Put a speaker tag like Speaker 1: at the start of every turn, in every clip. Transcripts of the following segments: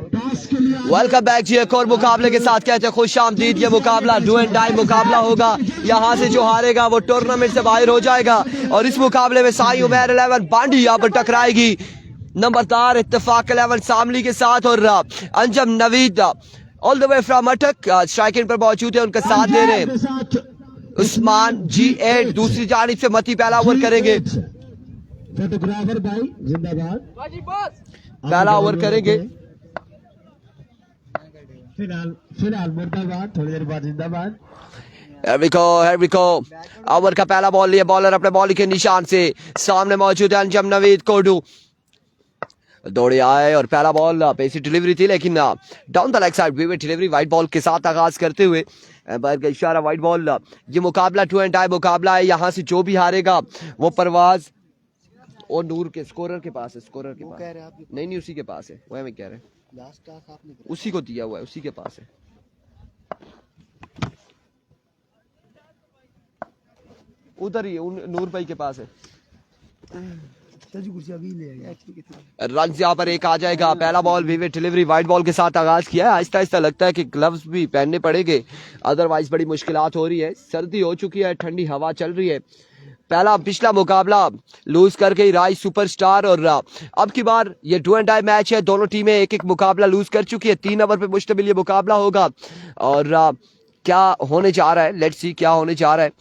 Speaker 1: Welcome back जी। एक और मुकाबले के साथ कहते हैं खुश आमदीद। ये मुकाबला डू एंड डाई मुकाबला होगा। यहाँ से जो हारेगा वो टूर्नामेंट से बाहर हो जाएगा। और इस मुकाबले में साई उमैर 11 बांडी यहाँ पर टकराएगी नंबरदार इत्तेफाक 11 सामली के साथ। और Anjum Naveed all the way from अटक स्ट्राइकिंग पर मौजूद है, उनका साथ दे रहे उस्मान G8। दूसरी जानिब से मती पहला ओवर करेंगे।
Speaker 2: फोटोग्राफर भाई जिंदाबाद।
Speaker 1: पहला ओवर करेंगे।
Speaker 2: फिलहाल मुर्दाबाद, थोड़ी देर बाद जिंदाबाद।
Speaker 1: Here we go। ओवर का पहला बॉल लिया बॉलर अपने बॉल के निशान से। सामने मौजूद है अंजम नवीद कोडू। दौड़े आए और पहला बॉल पेसी डिलीवरी थी, लेकिन down the leg side vivid delivery white ball के साथ आगाज करते हुए एम्पायर का इशारा वाइट बॉल। ये मुकाबला टू एंड डाई मुकाबला है। यहाँ से जो भी हारेगा वो परवाज और नूर के स्कोरर के पास है। स्कोरर के पास नहीं, उसी के पास है। वो हमें कह रहे हैं उसी को दिया हुआ है, उसी के पास है। उधर ही नूर भाई के पास है। रन यहाँ पर एक आ जाएगा। पहला ball vivid delivery white ball के साथ आगाज किया है। आहिस्ता आहिस्ता लगता है कि ग्लव्स भी पहनने पड़ेंगे, अदरवाइज बड़ी मुश्किलात हो रही है। सर्दी हो चुकी है, ठंडी हवा चल रही है। पहला पिछला मुकाबला लूज करके ही राइस सुपरस्टार। और अब की बार ये डू एंड डाई मैच है। दोनों टीमें एक एक मुकाबला लूज कर चुकी है। 3 ओवर पे मुश्तमिल ये मुकाबला होगा। और क्या होने जा रहा है, लेट्स सी क्या होने जा रहा है।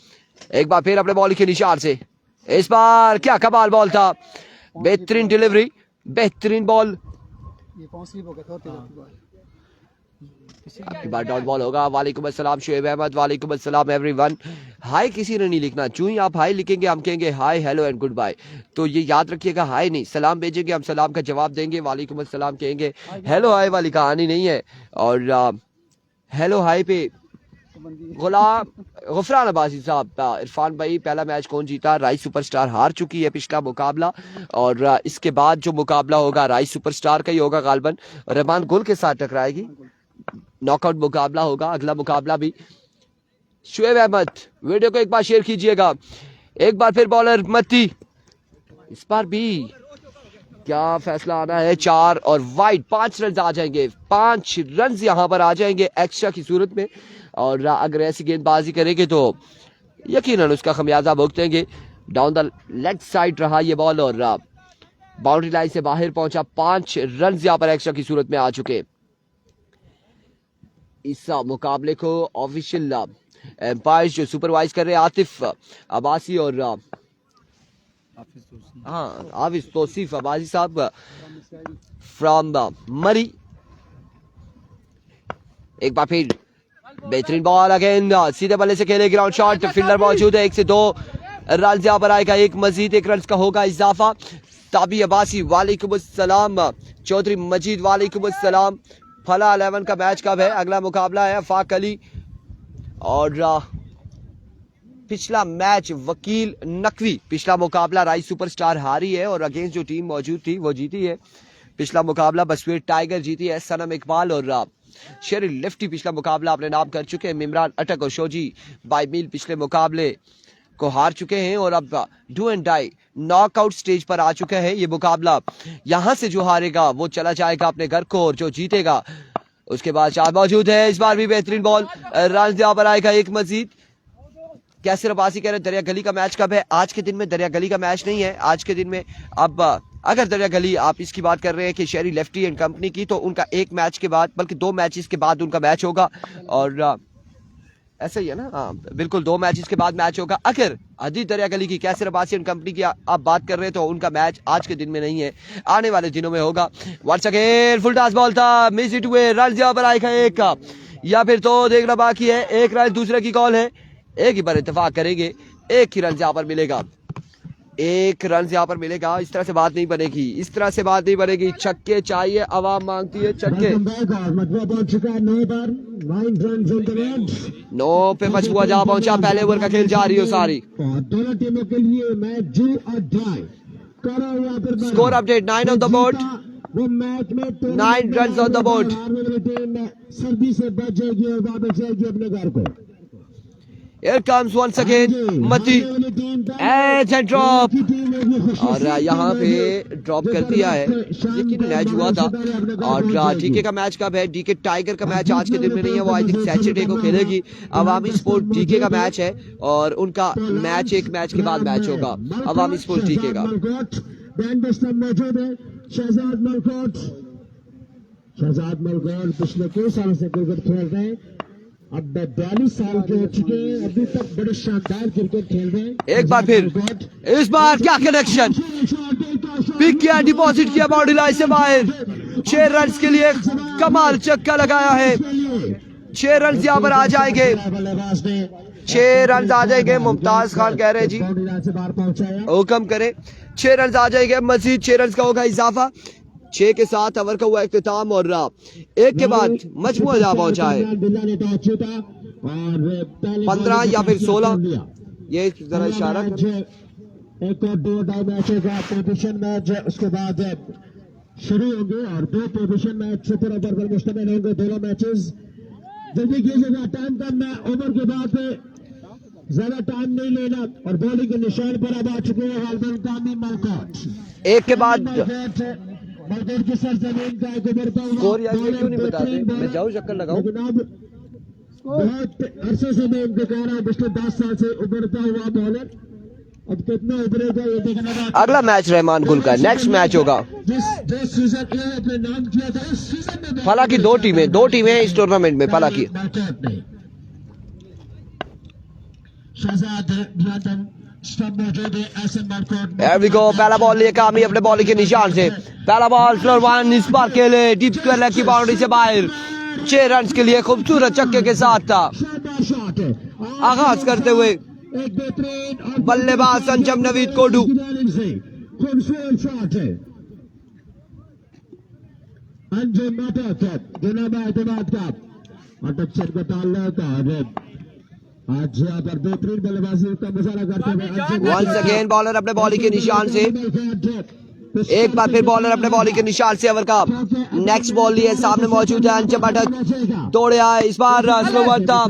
Speaker 1: एक बार फिर अपने बॉल के निशान से। इस बार क्या कमाल बॉल था, बेहतरीन डिलीवरी, बेहतरीन बॉल। बार डॉट बॉल होगा। वालेकुम अस्सलाम शुएब अहमद, वालेकुम अस्सलाम एवरीवन। हाय किसी ने नहीं लिखना, चूँ ही आप हाय लिखेंगे हम कहेंगे hi hello and goodbye. तो ये याद रखिएगा, हाय नहीं सलाम भेजेंगे, हम सलाम का जवाब देंगे, वालेकुम अस्सलाम कहेंगे। हेलो हाय वाली कहानी नहीं है। और हेलो हाय पे गुफरान अब्बासी साहब, इरफान भाई पहला मैच कौन जीता? राइस सुपरस्टार हार चुकी है पिछला मुकाबला। और इसके बाद जो मुकाबला होगा राइस सुपरस्टार का ही होगा गालबन। रहमान गुल के साथ टकराएगी, नॉकआउट मुकाबला होगा अगला मुकाबला भी। शुएब अहमद वीडियो को एक बार शेयर कीजिएगा। एक बार फिर बॉलर मती, इस बार भी क्या फैसला आना है। 4 और वाइड 5 रन आ जाएंगे। 5 रन यहाँ पर आ जाएंगे एक्स्ट्रा की सूरत में। और अगर ऐसी गेंदबाजी करेंगे तो यकीनन उसका खमियाजा भुगतेंगे। डाउन द लेग साइड रहा ये बॉल और बाउंड्री लाइन से बाहर पहुंचा। 5 रन यहाँ पर एक्स्ट्रा की सूरत में आ चुके। इस मुकाबले को ऑफिशियल एम्पायर जो सुपरवाइज कर रहे हैं आतिफ अब्बासी और हाफिज तौसीफ अब्बासी साहब फ्रॉम मरी। एक बार फिर बेहतरीन बॉल अगेन, सीधे बल्ले से खेले ग्राउंड शॉट। फील्डर मौजूद है। 1 से 2 रन यहाँ पर आएगा। एक मजीद 1 रन का होगा इजाफा। ताबी अब्बासी वालेकुम अस्सलाम, चौधरी मजीद वालेकुम अस्सलाम। फला 11 का मैच कब है? अगला मुकाबला है अफाक अली और पिछला मैच वकील नकवी। पिछला मुकाबला राइस सुपरस्टार हारी है और अगेंस्ट जो टीम मौजूद थी वो जीती है। पिछला मुकाबला बसवीर टाइगर जीती है। सनम इकबाल और शेरी लेफ्टी पिछला मुकाबला अपने नाम कर चुके हैं। इमरान अटक और शोजी बाई मील पिछले मुकाबले को हार चुके हैं और अब do and die knockout stage पर आ चुका है ये मुकाबला। यहां से जो हारेगा वो चला जाएगा अपने घर को और जो जीतेगा उसके बाद चार मौजूद है। इस बार भी बेहतरीन बॉल, रन यहाँ पर आएगा एक मजीद। कैसर अब्बासी कह रहे दरिया गली का मैच कब है? आज के दिन में दरिया गली का मैच नहीं है। आज के दिन में अब अगर दरिया गली आप इसकी बात कर रहे हैं कि शेरी लेफ्टी एंड कंपनी की, तो उनका 1 मैच के बाद बल्कि 2 मैचेस के बाद उनका मैच होगा। और ऐसा ही है ना? हाँ बिल्कुल, 2 मैचेस के बाद मैच होगा। अगर अदी दरिया गली की कैसर अब्बासी एंड कंपनी की आप बात कर रहे हैं तो उनका मैच आज के दिन में नहीं है, आने वाले दिनों में होगा। Once again full toss ball था, मिस इट हुए। रन यहाँ पर आएगा 1 या फिर तो देखना बाकी है। 1 रन दूसरे की कॉल है, एक ही पर इत्तेफाक करेंगे। 1 ही रन यहाँ पर मिलेगा, 1 रन यहाँ पर मिलेगा। इस तरह से बात नहीं बनेगी, इस तरह से बात नहीं बनेगी। छक्के चाहिए, आवाम मांगती है छक्के। 9 पे मजबूआ जहाँ पहुंचा। पहले ओवर का खेल जारी हो सारी।
Speaker 2: दोनों टीमों के लिए मैच जो
Speaker 1: score update 9 on the board, 9 run on the board.
Speaker 2: सर्दी से बच जाएगी और वापस जाएगी अपने घर को।
Speaker 1: Here comes once again मती एज एंड ड्रॉप और यहाँ पे ड्रॉप कर दिया है, लेकिन मैच हुआ था। और डीके का मैच कब है? डीके टाइगर का मैच आज के दिन में नहीं है, वो आई थिंक सैटरडे को खेलेगी। अवामी स्पोर्ट डीके का मैच है और उनका मैच एक मैच के बाद मैच होगा अवामी स्पोर्ट डीके का।
Speaker 2: शहजाद मलकोट पिछले कई सालों से क्रिकेट खेल रहे हैं, अब 42 साल के हो चुके हैं, अभी तक बड़े शानदार क्रिकेट खेल रहे हैं।
Speaker 1: एक बार फिर, इस बार क्या कनेक्शन, पिक किया, डिपॉजिट किया बाउंड्री लाइन से बाहर। 6 रन के लिए कमाल चक्का लगाया है। 6 रन यहाँ पर आ जाएंगे, 6 रन आ जाएंगे। मुमताज खान कह रहे जी हुक्म करे, 6 रन आ जाएंगे, मजीद 6 रन का होगा इजाफा। 6 के साथ ओवर का हुआ इख्तिताम और एक के बाद मजमूआ जा पहुंचा है 15 या फिर 16। ये जरा इशारा
Speaker 2: एक और 2 टाई मैचों का प्रोविजन मैच उसके बाद शुरू होंगे और 2 प्रोविजन मैच सुपर ओवर पर मुश्तमिल होंगे दोनों मैचेस। जल्दी कीजिएगा, टाइम कम है, ओवर के बाद ज्यादा टाइम नहीं लेना। और बॉलिंग के निशान पर अब आ चुके हैं हालबन कामी मलकोट।
Speaker 1: एक के बाद
Speaker 2: मलकोट की सरजमीन का एक उभरता हुआ
Speaker 1: स्कोर यार ये क्यों नहीं बताते? मैं जाऊं चक्कर लगाऊं।
Speaker 2: लेकिन अब बहुत अरसे से मैं इनको कह रहा हूँ, पिछले 10 साल से उभरता हुआ बॉलर, अब कितना उभरेगा ये देखना बाकी।
Speaker 1: अगला मैच रहमान गुल का नेक्स्ट मैच होगा।
Speaker 2: जिस सीजन इन्होंने अपने नाम किया था उस सीजन में
Speaker 1: फला की 2 टीमें हैं इस टूर्नामेंट में। फला की There we go, पहला बॉल लिए कामी अपने बॉलिंग के निशान से। पहला बॉल फ्लोर 1 इस बार के लिए डीप स्क्वायर लेग की बाउंड्री से बाहर। 6 रन के लिए खूबसूरत छक्के के साथ था आगाज करते हुए बल्लेबाज संजम नवीद कोडू।
Speaker 2: खूबसूरत शॉट है अंजुम एतमाद का अटैक्शन का ताल्लुक है। आज यहाँ पर बेहतरीन बल्लेबाजी का मुजाहरा करते हुए
Speaker 1: वंस अगेन बॉलर अपने बॉलिंग के निशान से। एक बार फिर बॉलर अपने बॉलिंग के निशान से ओवर का नेक्स्ट बॉल लिए सामने मौजूद है अंजम अटक। तोड़े आए इस बार स्लो वन था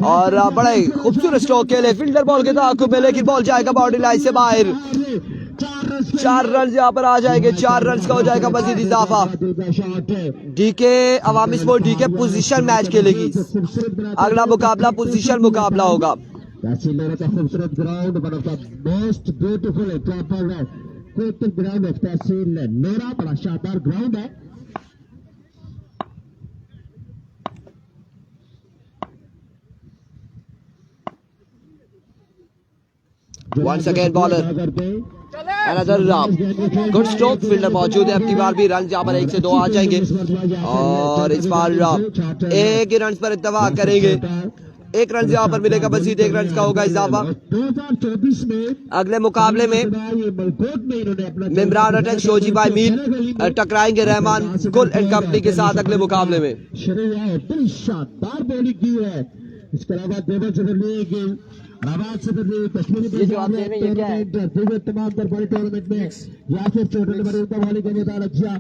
Speaker 1: और बड़े खूबसूरत स्ट्रोक के लिए फील्डर बॉल के ताक़ुब में, लेकिन बॉल जाएगा बाउंड्री लाइन से बाहर। 4 रन यहाँ पर आ जाएंगे। 4 रन का हो जाएगा मजीद इजाफा। डीके अवामी स्पोर्ट डीके पोजीशन मैच खेलेगी। अगला मुकाबला पोजीशन मुकाबला होगा।
Speaker 2: खूबसूरत ground, one of the most beautiful proper cricket ground of tehsil Nora, बड़ा शानदार ग्राउंड है।
Speaker 1: Once again bowler another good stroke, fielder मौजूद है। अपनी बार भी रन यहाँ पर 1 से 2 आ जाएंगे और इस बार 1 ही रन पर इत्तेफाक करेंगे। 1 रन यहाँ पर मिलेगा, मजीद 1 रन का होगा इजाफा।
Speaker 2: 2024 में
Speaker 1: अगले मुकाबले में इमरान अटक शोजी भाई मीर टकराएंगे रहमान गुल एंड कंपनी के साथ अगले मुकाबले में।
Speaker 2: शानदार बॉलिंग की है। इसके अलावा देवर जबरली
Speaker 1: ये जो आप दे रहे हैं ये क्या है?
Speaker 2: तमाम बड़े टूर्नामेंट में या फिर छोटे बड़े उनका बॉलिंग का मुताबिक किया।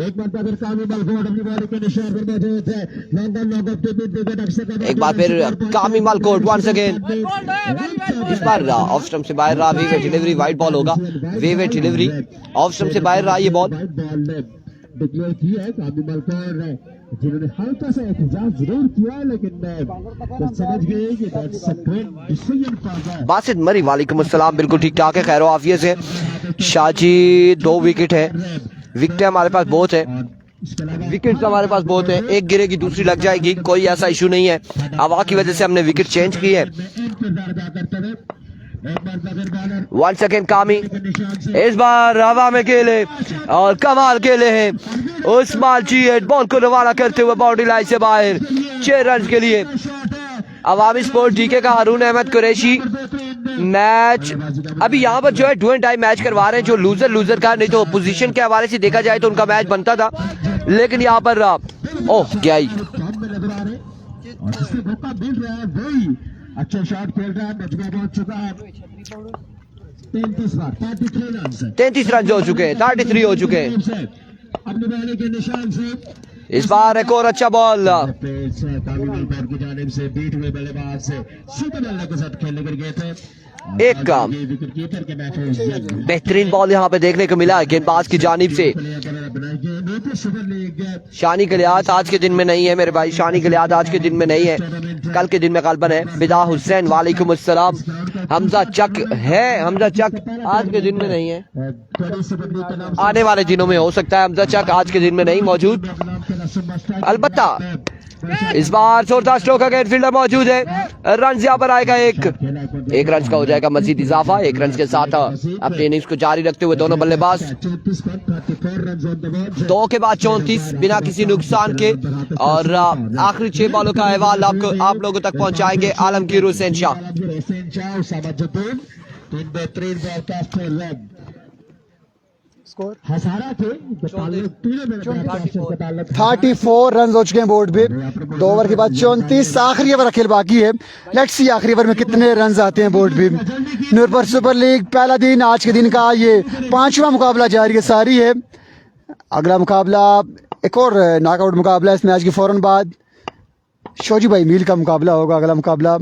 Speaker 2: एक बार फिर कामी मलकोट अपनी बॉलिंग के निशान पर मौजूद है। लंदन नॉकआउट के बीच विकेट अक्सर
Speaker 1: एक बार फिर कामी मलकोट वंस अगेन। इस बार ऑफ स्टंप से बाहर रहा, वे डिलीवरी वाइड बॉल होगा। वे डिलीवरी ऑफ स्टंप से बाहर रहा ये बॉल।
Speaker 2: डिक्लेयर किया है कामी मलकोट जिन्होंने हल्का सा एहतजाज जरूर किया, लेकिन समझ गए कि that's a great decision for that.
Speaker 1: Basit मरी वालेकुम अस्सलाम, बिल्कुल ठीक ठाक है, खैर आफियत से। शाजी 2 विकेट है, विकेट हमारे पास बहुत है, विकेट हमारे पास बहुत है। एक गिरेगी दूसरी लग जाएगी, कोई ऐसा इशू नहीं है। हवा की वजह से हमने विकेट चेंज की है। वंस अगेन कामी इस बार हवा में खेले और कमाल खेले हैं। उस्मान चीट बॉल को रवाना करते हुए बाउंड्री लाइन से बाहर। 6 रन के लिए अवामी स्पोर्ट डीके का हारून अहमद कुरैशी मैच अभी यहाँ पर जो है डू एंड डाई मैच करवा रहे हैं, जो लूजर का। नहीं तो पोजीशन के हवाले से देखा जाए तो उनका मैच बनता था, लेकिन यहाँ पर ओह क्या ही
Speaker 2: अच्छा शॉट खेल रहा है, मजबूत पहुंच चुका है। 33 रन हो चुके हैं, 33 हो चुके हैं।
Speaker 1: अपनी
Speaker 2: बॉलिंग के निशान से
Speaker 1: इस बार एक और अच्छा बॉल,
Speaker 2: की जानिब से बीट हुए बल्लेबाज से सीधे बल्ले के साथ खेलने के लिए गए थे।
Speaker 1: एक
Speaker 2: विकेटकीपर के मैच
Speaker 1: बेहतरीन बॉल यहाँ पे देखने को मिला गेंदबाज की जानिब से। शानी गलियात आज के दिन में नहीं है मेरे भाई, शानी गलियात आज के दिन में नहीं है, कल के दिन में गालबन है। बिदा हुसैन वालेकुम अस्सलाम। हमजा चक है, हमजा चक आज के दिन में नहीं है, आने वाले दिनों में हो सकता है। हमजा चक आज के दिन में नहीं मौजूद। अलबत्ता इस बार जोरदार स्ट्रोक का फील्डर मौजूद है। रन यहाँ पर आएगा, एक रन का हो जाएगा मजीद इजाफा। एक रन के साथ अपनी इनिंग्स को जारी रखते हुए दोनों बल्लेबाज 2 के बाद 34 बिना किसी नुकसान के। और आखिरी 6 बॉलों का अहवाल आप लोगों तक पहुंचाएंगे आलमगीर हुसैन शाह।
Speaker 3: 34 रन हो चुके हैं बोर्ड पे, 2 ओवर के बाद 34, आखिरी ओवर खेल बाकी है। लेट्स सी आखिरी ओवर में कितने रन आते हैं बोर्ड पे। नूरपुर सुपर लीग पहला दिन, आज के दिन का ये 5वां मुकाबला जारी सारी है। अगला मुकाबला एक और नॉकआउट मुकाबला इस मैच के फौरन बाद शोजी भाई मील का मुकाबला होगा। अगला मुकाबला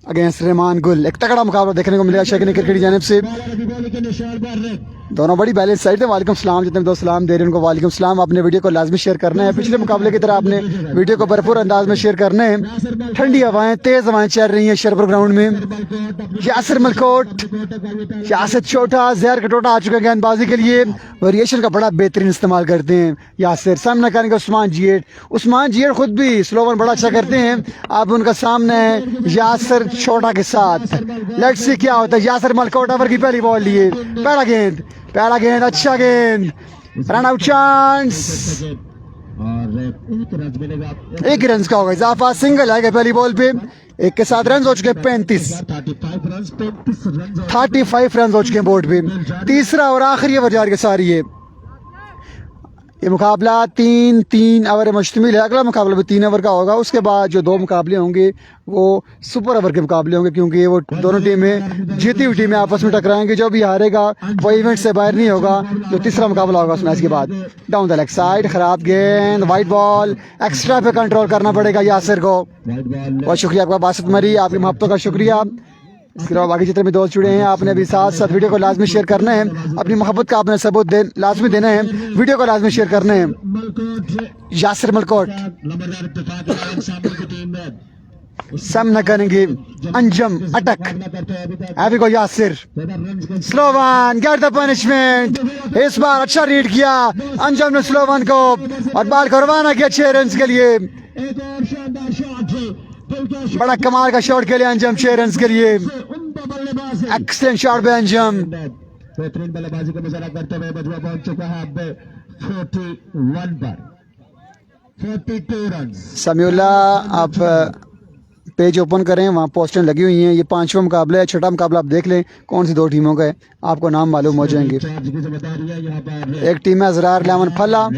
Speaker 3: अगेंस्ट रहमान गुल, एक तगड़ा मुकाबला देखने को मिलेगा शेखनी क्रिकेट की जानिब से। दोनों बड़ी बैलेंस साइड है। वालेकुम सलाम, जितने दोस्त सलाम दे रहे हैं उनको वालेकुम सलाम। आपने वीडियो को लाजमी शेयर करना है, पिछले मुकाबले की तरह आपने वीडियो को भरपूर अंदाज में शेयर करना है। ठंडी हवाएं, तेज हवाएं चल रही हैं शेरपुर ग्राउंड में। यासिर मलकोट, यासिर छोटा जहर कटोटा आ चुका है गेंदबाजी के लिए। वेरिएशन का बड़ा बेहतरीन इस्तेमाल करते हैं यासिर। सामना करेंगे उस्मान जियेट। उस्मान जियेट खुद भी स्लोवन बड़ा अच्छा करते हैं। आप उनका सामना है यासिर छोटा के साथ। लेट्स सी क्या होता है। यासिर मलकोट ओवर की पहली बॉल लिए, पहला गेंद अच्छा गेंद, रन आउट चांस, एक रन का होगा इजाफा। सिंगल आएगा पहली बॉल पे, एक के साथ रन हो चुके 35 रन हो चुके हैं बोर्ड पे। तीसरा और आखिरी ओवर जारी सारी है। ये मुकाबला 3 ओवर मुश्तमिल है। अगला मुकाबला भी 3 ओवर का होगा। उसके बाद जो 2 मुकाबले होंगे वो सुपर ओवर के मुकाबले होंगे, क्योंकि वो दोनों टीमें जीती हुई टीमें आपस में टकराएंगी। जो भी हारेगा वो इवेंट से बाहर नहीं होगा। जो तीसरा मुकाबला होगा उस मैच के बाद। डाउन द लेग साइड, खराब गेंद, वाइट बॉल, एक्स्ट्रा पे कंट्रोल करना पड़ेगा यासिर को। बहुत शुक्रिया आपका बासित मरी, आपकी मोहब्बतों का शुक्रिया। इसके अलावा बाकी जितने भी दोस्त जुड़े हैं, आपने भी साथ साथ वीडियो को लाजमी शेयर करना है। अपनी मोहब्बत का आपने सबूत लाजमी देना है, वीडियो को लाजमी शेयर करना है। यासिर मलकोट सामना करेंगे अंजम अटक। Heavy go Yasir, Sloan get the punishment. इस बार अच्छा रीड किया अंजम ने स्लोवन को और बाल को रवाना किया 6 रन के लिए। बड़ा कमाल का शॉट खेले अंजम 6 रन के लिए। एक्सीलेंट शॉट पे अंजम।
Speaker 2: बेहतरीन बल्लेबाजी का मुजाहरा करते हुए बजवा पहुंच चुका है 41 पर 42 रन।
Speaker 3: समीउल्ला आप पेज ओपन करें, वहाँ पोस्टर लगी हुई हैं। ये 5वां मुकाबला है। 6ठा मुकाबला आप देख लें कौन सी 2 टीमों का है, आपको नाम मालूम हो जाएंगे। एक टीम है अजरार लेमन फला।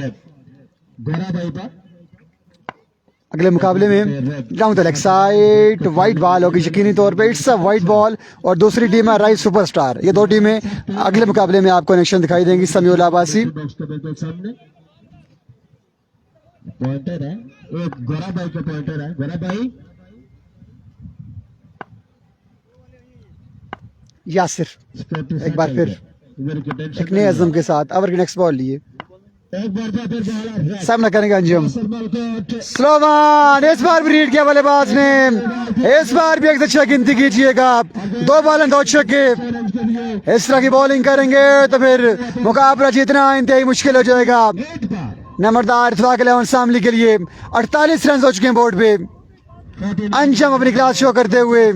Speaker 3: अगले मुकाबले में down the leg side white ball होगी यकीनी तौर पे, इट्स अ वाइट बॉल। और दूसरी टीम है राइस सुपरस्टार। ये 2 टीमें अगले मुकाबले में आपको कनेक्शन दिखाई देंगी। समीउल आबासी
Speaker 2: पॉइंटर है, एक गोरा भाई का पॉइंटर है। गोरा भाई
Speaker 3: यासिर एक बार फिर एक नए अज़म के साथ ओवर की नेक्स्ट बॉल लिए। सामना करेंगे अंजुम। स्लोवन इस बार भी रीड किया बल्लेबाज ने। इस बार भी एक अच्छा गिनती कीजिएगा, 2 बॉल 2 छक्के। इस तरह की बॉलिंग करेंगे तो फिर मुकाबला जीतना इंतहाई मुश्किल हो जाएगा। नंबरदार इत्तेफाक 11 शामली के लिए 48 रन हो चुके हैं बोर्ड पे। अंजुम अपनी क्लास शो करते हुए,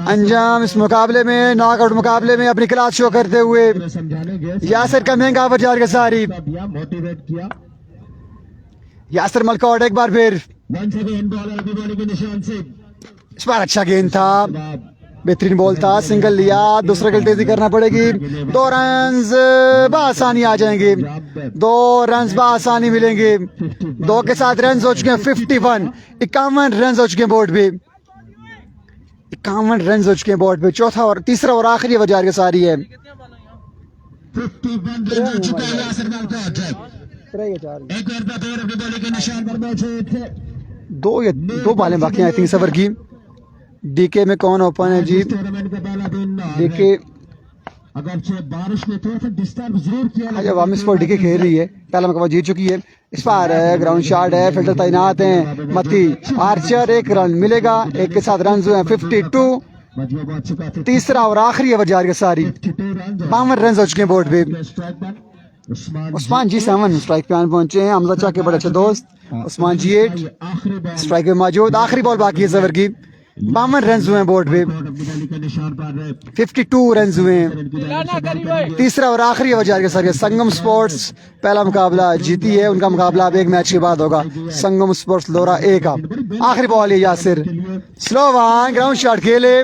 Speaker 3: अंजाम इस मुकाबले में नॉकआउट मुकाबले में अपनी क्लास शो करते हुए। यासिर का महंगा ओवर जारी सारी। यासिर मलकोट एक बार फिर, इस बार अच्छा गेंद था, बेहतरीन बॉल था, सिंगल लिया। दूसरा गेंद तेजी करना पड़ेगी। 2 रन बआसानी आ जाएंगे, 2 रन बआसानी मिलेंगे। 2 के साथ रन हो चुके हैं 51, 51 रन हो चुके हैं बोर्ड पे। 51 रन हो चुके हैं बोर्ड पे। चौथा और तीसरा और आखिरी ओवर जारी सारी है।
Speaker 2: एक और दो रफी बॉली के निशान पर मौजूद थे।
Speaker 3: दो बालें बाकी हैं 30 ओवर की। डीके में कौन ओपन है जी?
Speaker 2: टूर्नामेंट का पहला दिन
Speaker 3: डीके
Speaker 2: अगरचे बारिश ने थोड़ा सा डिस्टर्ब जरूर किया,
Speaker 3: आज अवामी स्पोर्ट डीके खेल रही है, पहला मुकाबला जीत चुकी है। इस बार है ग्राउंड शॉट है, फिल्टर तैनात हैं। मती आर्चर 1 रन मिलेगा, 1 के साथ रन हुए हैं 52।
Speaker 2: मजबूत पहुंच चुका था।
Speaker 3: तीसरा और आखिरी ओवर जारी है सारी। 52 रन हो चुके हैं बोर्ड पे।
Speaker 2: स्ट्राइक पर
Speaker 3: उस्मान जी 7 स्ट्राइक पे पहुंचे हैं। हमजा चा के बड़े अच्छे दोस्त उस्मान जी 8
Speaker 2: आखिरी बॉल
Speaker 3: स्ट्राइक पे मौजूद। आखिरी बॉल बाकी है इस ओवर की। 52 रन हुए हैं बोर्ड पे,
Speaker 2: रफी बॉली के निशान पर
Speaker 3: 52 रन हुए हैं। तीसरा और आखिरी ओवर जारी है सारी। संगम स्पोर्ट्स पहला मुकाबला जीती है, उनका मुकाबला अब एक मैच के बाद होगा। संगम स्पोर्ट्स लोरा ए का। आखिरी बॉल है Yasir, slow one ground shot खेले।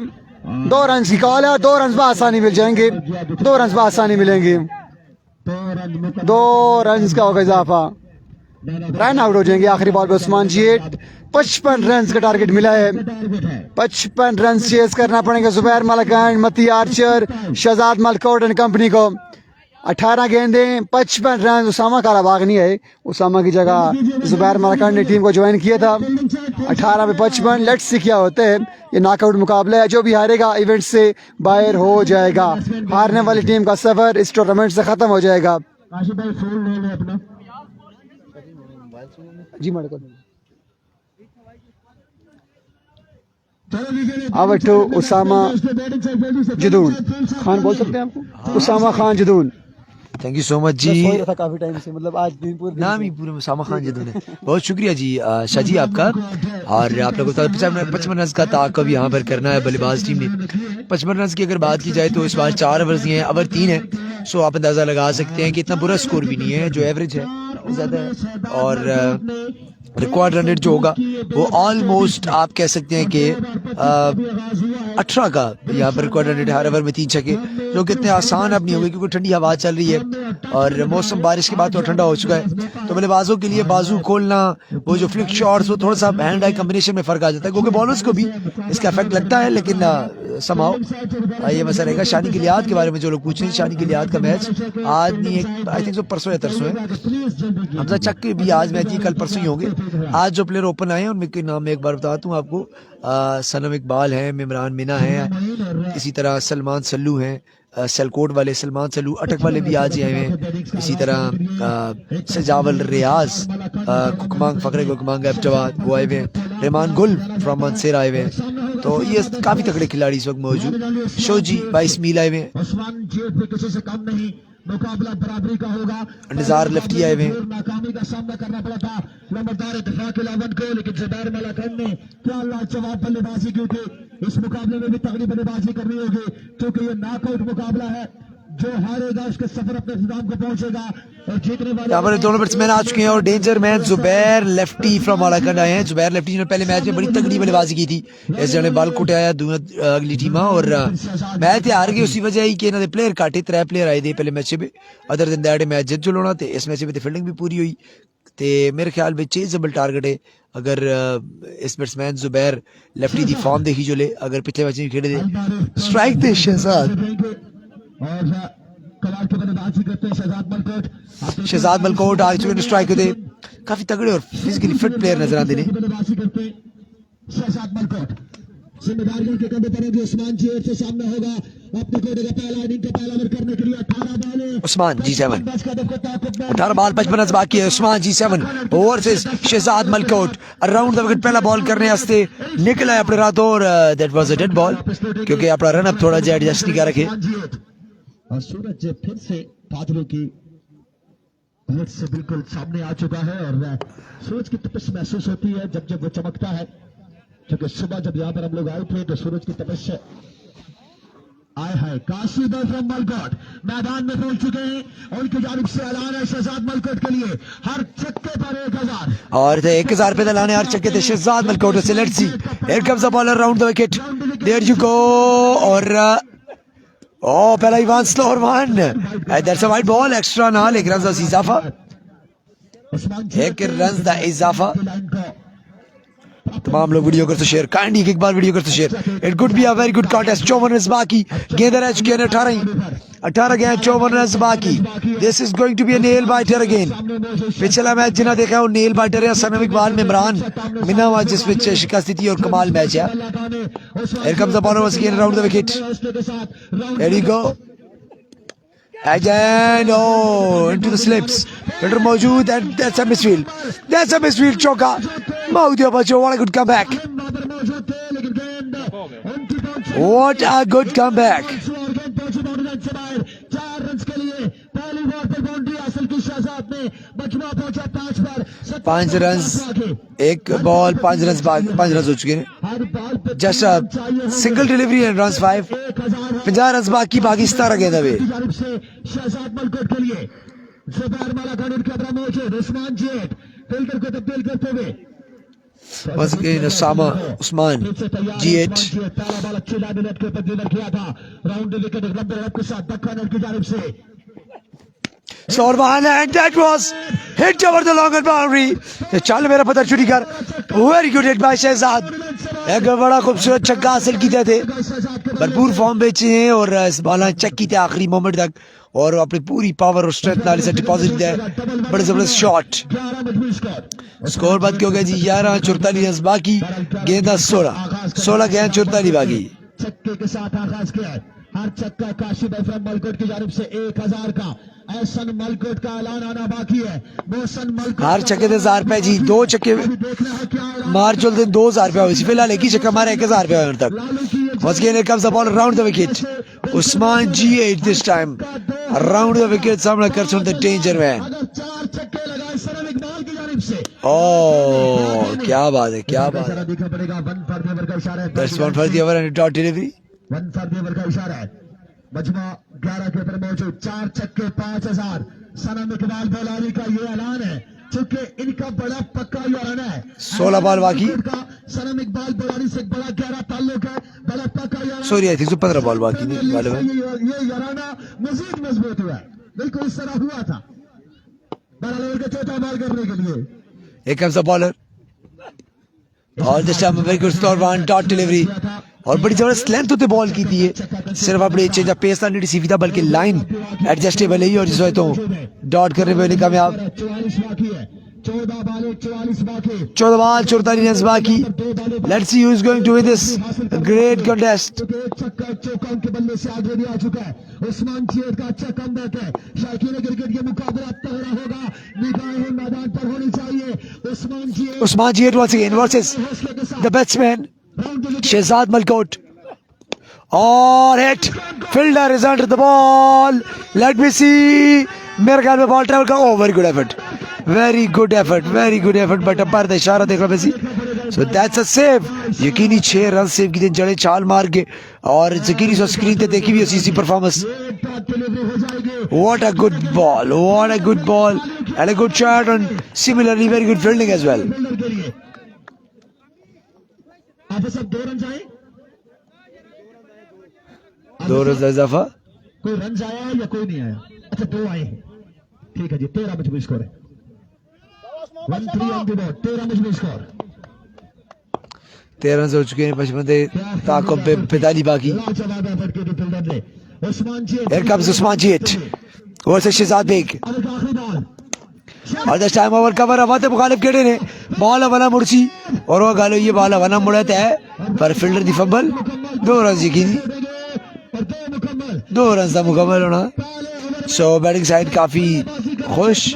Speaker 3: 2 रन की कॉल है और 2 रन आसानी मिल जाएंगे, 2 रन आसानी मिलेंगे। 2 रन का होगा इजाफा, रन आउट हो जाएंगे। आखिरी बॉल पे उस्मान जी 8 55 रन का टारगेट मिला है। 55 रन चेस करना पड़ेगा जुबैर मलकान, मती Archer, Shahzad Malkot and company को। 18 गेंदें 55 रन। उसामा कालाबाग नहीं है, उसामा की जगह जुबैर मलकान ने टीम को ज्वाइन किया था। 18 पे 55। लेट्स सी क्या होता है। ये नॉकआउट मुकाबला है, जो भी हारेगा इवेंट से बाहर हो जाएगा। हारने वाली टीम का सफर इस टूर्नामेंट से खत्म हो जाएगा।
Speaker 2: आशिफ भाई फोन ले ले अपना।
Speaker 3: जी मेरे को
Speaker 2: चलो
Speaker 3: अब टू उसामा जदून खान बोल सकते हैं आपको? Usama Khan Jadoon.
Speaker 4: Thank you so much जी।
Speaker 3: मैं सोच रहा था काफी टाइम से, मतलब आज दिन पूरे
Speaker 4: नाम ही पूरे उसामा खान जदून है। बहुत शुक्रिया जी शाह जी आपका। और आप लोगों को 55 रन का ताकब यहाँ पर करना है बल्लेबाज टीम ने। 55 रन की अगर बात की जाए तो इस बार 4 ओवर दिए हैं, ओवर 3 है। सो आप अंदाजा लगा सकते हैं कि इतना बुरा स्कोर भी नहीं है, जो एवरेज है ज्यादा है। और रिकॉर्ड रन रेट जो होगा वो ऑलमोस्ट आप कह सकते हैं कि 18 का यहाँ पर रिकॉर्ड रन रेट। हर ओवर में 3 छक्के, जो कि इतने आसान अब नहीं होंगे क्योंकि ठंडी हवा चल रही है और मौसम बारिश के बाद तो ठंडा हो चुका है। तो बल्लेबाजों के लिए बाजू खोलना, वो जो फ्लिक शॉट्स, वो थोड़ा सा हैंड आई कॉम्बिनेशन में फर्क आ जाता है, क्योंकि बॉलर्स को भी इसका इफेक्ट लगता है। लेकिन समाओ ये मसला रहेगा। शानी के लियाद के बारे में जो लोग पूछ रहे हैं, शानी के लियाद का मैच आज नहीं है, आई थिंक सो परसों या तरसों है। हमजा चक के भी आज मैच ही कल परसों ही होंगे। आज जो प्लेयर ओपन आए हैं उनके नाम में एक बार बताता हूँ आपको। सनम इकबाल हैं, मिमरान मिना हैं, इसी तरह सलमान सल्लू हैं, सलकोट वाले सलमान सल्लू, अटक वाले भी आज ही आए हैं। इसी तरह सजावल रियाज, कुकमांग फकरे कुकमांग एबजवाद वो आए हुए हैं। रहमान गुल फ्रॉम मंसेर आए हुए हैं। तो ये काफी तगड़े खिलाड़ी इस वक्त मौजूद। शोजी 22 मील आए हुए हैं।
Speaker 2: उस्मान जेब पे किसी से कम नहीं, मुकाबला बराबरी का होगा।
Speaker 4: निजार लेफ्टी आए हुए हैं।
Speaker 2: नाकामी का सामना करना पड़ा था नंबरदार दफा के लावन को, लेकिन जुबैर मलकान ने क्या लाजवाब बल्लेबाजी की थी। इस मुकाबले में भी तगड़ी बल्लेबाजी करनी होगी, क्योंकि ये नॉकआउट मुकाबला है। जो हारेगा उसके सफर अपने इख्तिताम को पहुंचेगा और जीतने वाले।
Speaker 4: यहाँ पर दोनों बैट्समैन आ चुके हैं और danger man Zubair lefty from Malakand आए हैं। जुबैर लेफ्टी जिन्होंने पहले मैच में बड़ी तगड़ी बल्लेबाजी की थी, इस जने बाल कुटे आया अगली टीम। और मैच हार गई उसी वजह ही कि इन्होंने प्लेयर काटे, 3 प्लेयर आए थे पहले मैच में। अदर दिन दैट मैच जित जुलोना थे। इस मैच में तो फील्डिंग भी पूरी हुई ते मेरे ख्याल में चेजबल टारगेट है। अगर इस batsman Zubair lefty the form देखी जो ले, अगर पिछले मैच में खेले थे स्ट्राइक थे शहजाद मलकोट आ चुके स्ट्राइक थे। काफी तगड़े और फिजिकली फिट प्लेयर नजर आते हैं।
Speaker 2: शहजाद मलकोट जिम्मेदारियों के कंधे पर होगी। उस्मान जी से सामने होगा अपने कोटे का पहला इनिंग का पहला ओवर करने के लिए 18 ball.
Speaker 4: Usman ji 7 18 ball 55 run बाकी है। Usman ji 7 versus Shahzad Malkot around the wicket पहला बॉल करने वास्ते निकला है अपने रातों और that was a dead ball, क्योंकि अपना रन अप थोड़ा ज्यादा एडजस्ट नहीं कर रखे।
Speaker 2: और सूरज फिर से बादलों की भेंट से बिल्कुल सामने आ चुका है और सूरज की तपिश महसूस होती है जब जब वो चमकता है, क्योंकि सुबह जब यहाँ पर हम लोग आए थे तो सूरज की तपिश आए है। काशी फ्रॉम मलकोट मैदान में पहुंच चुके हैं। उनकी जानिब से ऐलान है शहजाद मलकोट के लिए हर छक्के पर 1000
Speaker 4: और 1000 पे लाने हर छक्के थे शहजाद मलकोट से। Let's see here comes the bowler around the wicket, there you go. और पहला इवान slower one, that's a wide ball, extra ना, लेकिन रन का इजाफा, एक रन का इजाफा। तमाम लोग वीडियो कर तो शेयर, काइंडली एक बार वीडियो कर तो share. It could be a very good contest. 54 run बाकी, गेंद रह चुके हैं 18 ही। 18 गेंद 54 रन बाकी। This is going to be a nail biter again. पिछला मैच जिन्हें देखा वो नेल बाइटर है। सनम इकबाल इमरान मिना जिस विच शिकस्त थी और कमाल मैच है। Here comes the bowler once again around the wicket. There you go. Again, oh, into the slips. Fielder मौजूद and that's a misfield. That's a misfield चौका। Mahudiyah Bacho, what a good comeback. What a good comeback.
Speaker 2: 4 run के लिए पहली ball पर boundary हासिल की शहजाद ने। मजमा पहुंचा 5 पर।
Speaker 4: 5 रन, एक बॉल 5 रन हो चुके हैं। Just single delivery and run 5। 50 run बाकी 17 गेंद अभी।
Speaker 2: शहजाद मलकोट के लिए जुबैर मालाखान उनके अंदर मौजूद। उस्मान जेट फील्डर को तब्दील करते हुए
Speaker 4: once again Osama Usman G8
Speaker 2: पहला बॉल अच्छी लाइन नेट के ऊपर डिलीवर किया था। राउंड विकेट लंबे रन के साथ दक्का नेट की जानिब से
Speaker 4: Sorban and that was hit over the long boundary. चल मेरा पता चुरी कर। Very good hit by Shahzad. एक बड़ा खूबसूरत छक्का हासिल किए थे। भरपूर फॉर्म बेचे हैं और इस बॉल चेक की थे आखिरी मोमेंट तक और अपनी पूरी पावर और स्ट्रेंथ नाल से डिपॉजिट दिया। बड़े जबरदस्त शॉट। स्कोर बात क्यों गया जी 11 44 रन बाकी। गेंदा 16 गेंद 44 बाकी।
Speaker 2: छक्के के साथ आगाज किया है। हर छक्का काशिफ एफएम मलकोट की जानिब से 1000 का। एहसन मलकोट का ऐलान आना बाकी है। मोहसन मलकोट
Speaker 4: हर छक्के 1000 रुपए जी। 2 छक्के मार चलते 2000 रुपए हुई। फिलहाल एक ही छक्का मारा 1000 रुपए हुए तक। Once again here comes the ball around the wicket. Usman G8 this time around the wicket सामना कर सुन the danger man.
Speaker 2: अगर 4 छक्के लगाए सनम इकबाल की जानिब से।
Speaker 4: Oh क्या बात है क्या बात है।
Speaker 2: देखना पड़ेगा 1 फॉर द ओवर का इशारा है।
Speaker 4: That's 1 for the over and dot delivery.
Speaker 2: 1 for the over का इशारा है। मजमा 11 के ऊपर मौजूद। 4 छक्के 5000। सनम इकबाल बोलानी का ये ऐलान है चूंकि इनका बड़ा पक्का याराना है।
Speaker 4: 16 बॉल बाकी।
Speaker 2: सनम इकबाल बोलानी से बड़ा गहरा ताल्लुक है। बड़ा पक्का याराना।
Speaker 4: सॉरी आई थिंक 15 बॉल बाकी नहीं वाले में।
Speaker 2: ये याराना मजीद मजबूत हुआ है। बिल्कुल इस तरह हुआ था 12 ओवर का चौथा बॉल करने के लिए।
Speaker 4: Here comes the bowler. और this time a very good score 1 dot delivery. और बड़ी जबरदस्त लेंथ होते बॉल की थी ये। सिर्फ अपने चेंज ऑफ पेस नहीं सीधा बल्कि लाइन एडजस्टेबल है और जिस वजह तो डॉट करने में नहीं कामयाब।
Speaker 2: 44 बाकी है। 14 बॉल 44 बाकी।
Speaker 4: 14 बॉल 44 रन बाकी। Let's see who is going to win this great contest.
Speaker 2: छक्का चौका उनके बल्ले से आगे भी आ चुका है। उस्मान जेट का अच्छा कमबैक है। शायकीन क्रिकेट ये मुकाबला तगड़ा होगा। निगाहें मैदान पर होनी चाहिए।
Speaker 4: उस्मान जेट once again versus the batsman Shahzad Malkot और hit. Fielder is under the ball. Let me see. मेरे ख्याल में बॉल ट्रैवल का very good effort very good effort but umpire का इशारा देख रहा बेसी। So that's a save. यकीनी 6 रन सेव की जड़े चाल मार के और यकीनी सो स्क्रीन पे देखी भी उसी performance. What a good ball and a good shot and similarly very good fielding as well.
Speaker 2: आप सब 2 रन आए।
Speaker 4: 2 रन इजाफा।
Speaker 2: कोई रन आया या कोई नहीं आया। अच्छा 2 आए। ठीक है जी 13 मजबूत स्कोर है। 1-3 ऑन द बोर्ड। 13 मजबूत स्कोर।
Speaker 4: 13 रन हो चुके हैं 55 ताको पे 45 बाकी। Here comes Usman G8 versus Shahzad Baig. और दिस टाइम ओवर कवर हवा ते मुखालिफ केड़े ने बॉल हवाना मुड़सी और वो गालो ये बॉल हवाना मुड़ा है पर फील्डर दी फंबल। 2 रन यकीनी 2 रन का मुकम्मल होना। सो बैटिंग साइड काफी खुश।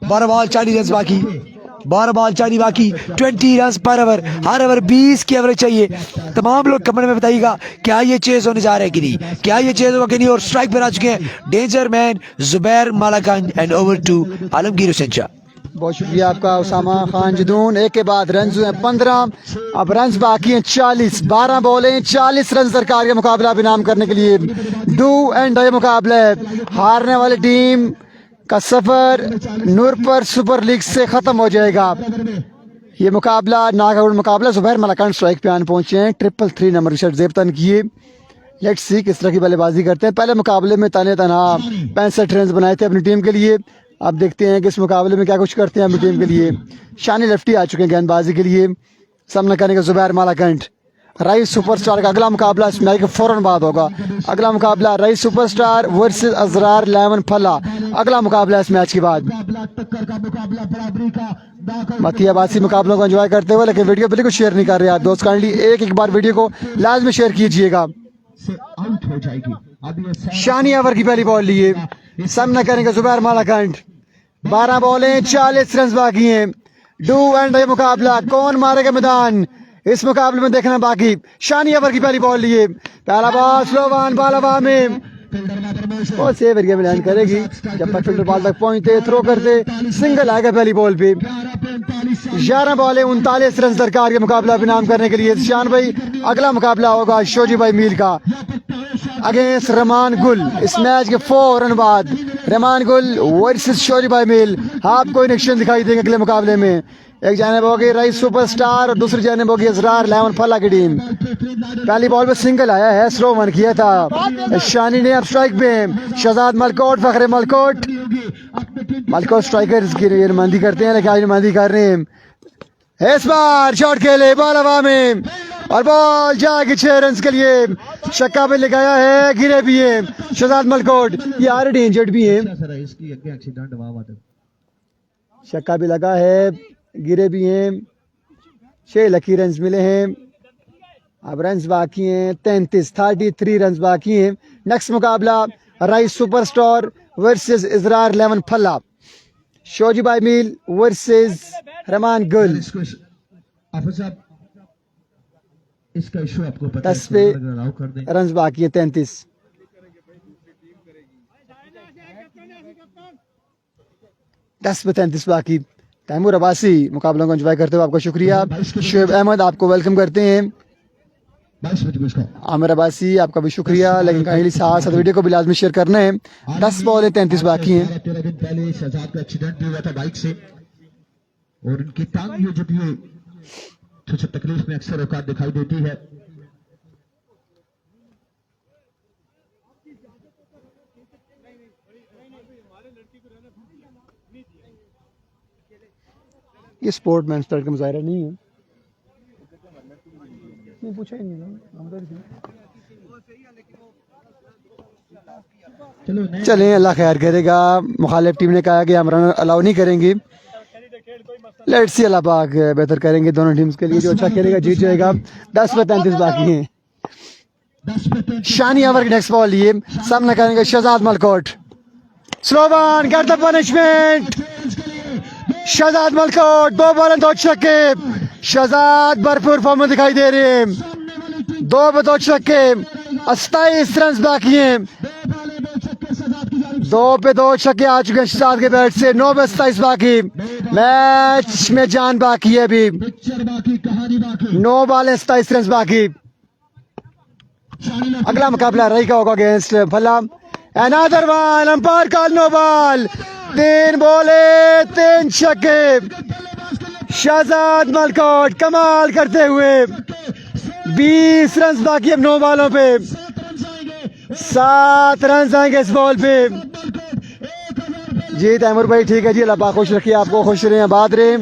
Speaker 4: 12 बॉल 40 रन बाकी। 12 बॉल 40 बाकी। 20 रन पर ओवर। हर ओवर 20 की एवरेज चाहिए। तमाम लोग कमेंट में बताइएगा क्या ये चेज होने जा रहा है कि नहीं, क्या ये चेज होगा कि नहीं। और स्ट्राइक पर आ चुके हैं danger man Zubair Malakhan and over to Alamgir Hussain Shah.
Speaker 3: बहुत शुक्रिया आपका उसामा खान जदून। एक के बाद रन हुए 15। अब रन बाकी हैं 40। 12 बॉलें 40 रन सरकार का मुकाबला इनाम करने के लिए डू एंड डाई मुकाबला है। हारने वाली टीम का सफर नूरपुर सुपर लीग से खत्म हो जाएगा। ये मुकाबला नागाउड मुकाबला। जुबैर मालाखान स्ट्राइक पे आने पहुंचे हैं। 333 नंबर शर्ट जेबतन किए। लेट्स सी किस तरह की बल्लेबाजी करते हैं। पहले मुकाबले में ताने तनहा 65 रन बनाए थे अपनी टीम के लिए। अब देखते हैं कि इस मुकाबले में क्या कुछ करते हैं अपनी टीम के लिए। शानी लेफ्टी आ चुके हैं गेंदबाजी के लिए। सामना करेंगे जुबैर मालाकंड। राइस सुपरस्टार का अगला मुकाबला इस मैच के फौरन बाद होगा। अगला मुकाबला राइस सुपरस्टार वर्सेस अजरार लेमन फला, अगला मुकाबला इस मैच के बाद। मती अब्बासी मुकाबलों को एंजॉय करते हुए, लेकिन वीडियो बिल्कुल शेयर नहीं कर रहे आप दोस्त। काइंडली एक बार वीडियो को लाजमी शेयर कीजिएगा। शानी अवर की पहली बॉल लिए, सामना करेंगे जुबैर मालाकंड। 12 बॉलें 40 रन बाकी हैं। डू एंड डाई मुकाबला, कौन मारेगा मैदान इस मुकाबले में देखना बाकी। शानी अवर की पहली बॉल लिए, पहला बॉल स्लोवान बॉल हवा में और सेव एरिया में लैंड करेगी। जब तक फील्डर बॉल तक पहुंचते थ्रो करते सिंगल आएगा पहली बॉल पे। 11 बॉलें 39 रन दरकार के मुकाबला नाम करने के लिए शान भाई। अगला मुकाबला होगा शोजी भाई मील का अगेंस्ट रमान गुल। इस मैच के फौरन बाद रमान गुल वर्सेस शोजी भाई मील। आपको इन एक्शन दिखाई देंगे अगले मुकाबले में। एक जानिब होगी राइस सुपरस्टार और दूसरी जानिब होगी अजरार लेमन फला की टीम। पहली बॉल पे सिंगल आया है, स्लो वन किया था शानी ने। अब स्ट्राइक पे शहजाद मलकोट, फखरे मलकोट स्ट्राइकर्स की नुमाइंदगी करते हैं, लेकिन आज नुमाइंदगी कर रहे हैं। इस बार शॉट खेले बॉल हवा में और बॉल जाएगी 6 रन के लिए। शक्का पे लगाया है, गिरे भी है शहजाद मलकोट, ये ऑलरेडी इंजर्ड भी है। शक्का भी लगा है, गिरे भी हैं। 6 लकी रन मिले हैं। अब रन बाकी हैं 33 रन बाकी हैं। नेक्स्ट मुकाबला राइस सुपरस्टार वर्सेस इजरार लेमन फला। शोजी भाई मील वर्सेस रमान गुल।
Speaker 2: इसका इशू आपको पता
Speaker 3: 10 पे रन बाकी है 33। दस पे 33 बाकी। तैमूर अब्बासी मुकाबलों को एंजॉय करते हुए आपका शुक्रिया। शुएब अहमद आपको वेलकम करते हैं। आमिर अब्बासी आपका भी शुक्रिया, लेकिन कहीं साथ साथ वीडियो को भी लाजमी शेयर करना है। 10 बॉलें 33 बाकी हैं।
Speaker 2: 13 दिन पहले शहजाद का एक्सीडेंट भी हुआ था बाइक से और इनकी टांग जो है कुछ तकलीफ में अक्सर औकात दिखाई देती है।
Speaker 3: ये स्पोर्टमैन स्पिरिट का मुजाहिरा नहीं है। नहीं पूछा ही नहीं। चलें, अल्लाह खैर करेगा। मुखालिफ टीम ने कहा कि हम रन अलाउ नहीं करेंगे। लेट्स सी, अल्लाह पाक बेहतर करेंगे दोनों टीम्स के लिए। जो अच्छा खेलेगा जीत जाएगा। 10 पे 33 बाकी हैं। शानी अवर की नेक्स्ट बॉल लिए, सामना करेंगे Shahzad Malkot. Slow one get the punishment. Shahzad Malkot 2 ball 2 छक्के। शहजाद भरपूर फॉर्म में दिखाई दे रहे हैं। 2 पे 2 छक्के, 27 रन बाकी हैं। 2 पे 2 छक्के आ चुके हैं शहजाद के बैट से। 9 पे 27 बाकी। मैच में जान बाकी है अभी। 9 बॉल 27 रन बाकी। अगला मुकाबला रही का होगा अगेंस्ट फला। Another one, umpire call no ball. 3 बॉले 3 छक्के। शहजाद मलकोट कमाल करते हुए 20 रन बाकी अब 9 बॉलों पे। 7 रन आएंगे इस बॉल पे। जी तैमूर भाई ठीक है जी, अल्लाह पाक खुश रखिए आपको, खुश रहे आबाद रहे।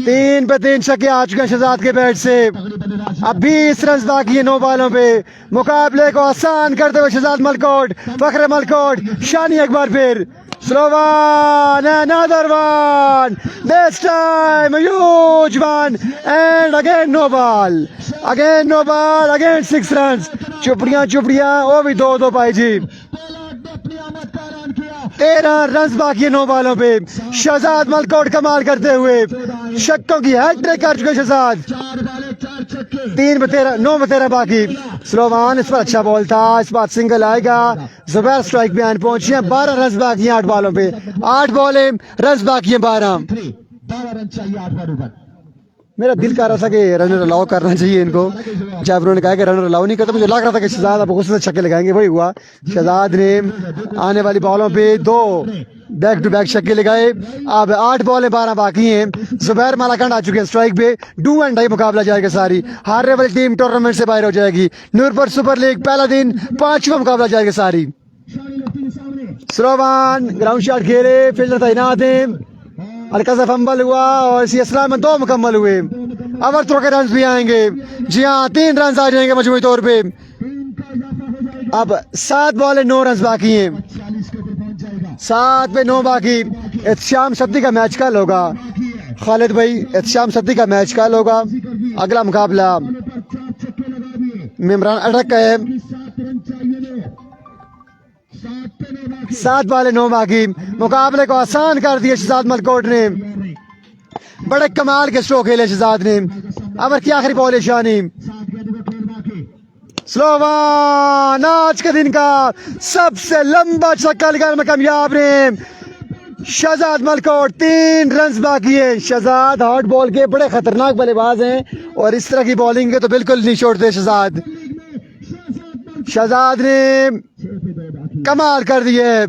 Speaker 3: 3 पे 3 छक्के आ चुके हैं शहजाद के बैट से। अब 20 रन बाकी है 9 बॉलों पे। मुकाबले को आसान करते हुए शहजाद मलकोट, फखरे मलकोट, शानी एक बार फिर। स्लोवान, another one, this time a huge one, and again no ball, again 6 runs. चुपड़ियां वो भी 2-2 पाई जी। 13 रन बाकी है 9 बॉलों पे। शहजाद मलकोट कमाल करते हुए शक्कों की हैट्रिक कर चुके शहजाद। 3 पे 13, 9 पे 13 बाकी। स्लोवान इस पर अच्छा बॉल था, इस बार सिंगल आएगा। जुबैर स्ट्राइक पे आन पहुंची है। 12 रन बाकी हैं 8 बॉलों पे। 8 बॉलें रन बाकी हैं 12
Speaker 2: रन चाहिए 8 बॉल ऊपर।
Speaker 3: मेरा दिल कर रहा था कि रनर अलाउ करना चाहिए इनको, जब उन्होंने कहा कि रनर अलाउ नहीं करता, मुझे लग रहा था कि शहजाद अब गुस्से से छक्के लगाएंगे। वही हुआ। शहजाद ने आने वाली बॉलों पे 2 बैक टू बैक छक्के लगाए। अब 8 बॉलें 12 बाकी हैं। जुबैर मालाकंड आ चुके हैं स्ट्राइक पे। डू एंड डाई मुकाबला जाएगा सारी। हारने वाली टीम टूर्नामेंट से बाहर हो जाएगी। नूरपुर सुपर लीग पहला दिन 5वां मुकाबला जाएगा सारी। स्लोवान ग्राउंड शॉट खेले, फील्डर तैनात हैं। हल्का सा फंबल हुआ और इसी असलाम में 2 मुकम्मल हुए। ओवर थ्रो के रन भी आएंगे। जी हाँ, 3 रन आ जाएंगे मजमूई तौर पे। अब 7 बॉल 9 रन बाकी हैं। 7 पे 9 बाकी। एहतशाम सद्दी का मैच कल होगा खालिद भाई, एहतशाम सद्दी का मैच कल होगा। अगला मुकाबला इमरान अटक का है। 7 बॉल 9 बाकी। मुकाबले को आसान कर दिया शहजाद मलकोट ने। बड़े कमाल के स्ट्रोक खेले शहजाद ने। अवर की आखिरी बॉल है शानी। स्लो वन, आज के दिन का सबसे लंबा छक्का लगाने में कामयाब ने शहजाद मलकोट। 3 रन बाकी है। शहजाद हॉट बॉल के बड़े खतरनाक बल्लेबाज हैं और इस तरह की बॉलिंग के तो बिल्कुल नहीं छोड़ते शहजाद। शहजाद ने कमाल कर दी है।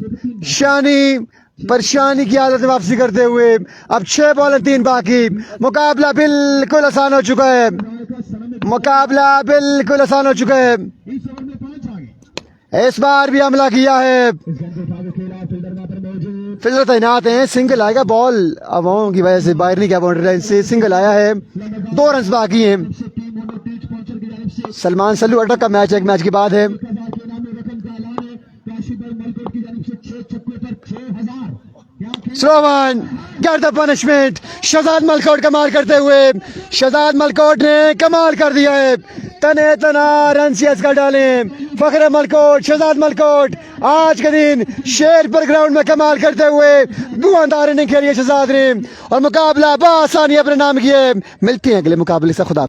Speaker 3: शानी परेशानी की हालत में वापसी करते हुए अब 6 बॉल 3 बाकी। मुकाबला बिल्कुल आसान हो चुका है। मुकाबला बिल्कुल आसान हो चुका है। इस बार भी हमला किया है। फिल्डर तैनात हैं। सिंगल आएगा। बॉल हवाओं की वजह से बाहर नहीं गया बाउंड्री लाइन से। सिंगल आया है। 2 रन बाकी हैं। सलमान सल्लू अटक का मैच एक मैच के बाद है। Slow one, get the punishment. Shahzad Malkot कमाल करते हुए। शहजाद मलकोट ने कमाल कर दिया है। तने तना रन सीएस कर डाले। फखरे मलकोट, शहजाद मलकोट आज के दिन शेरपुर ग्राउंड में कमाल करते हुए धुआंधार इनिंग खेली है शहजाद ने और मुकाबला बआसानी अपने नाम किए। मिलते हैं अगले मुकाबले से। खुदा।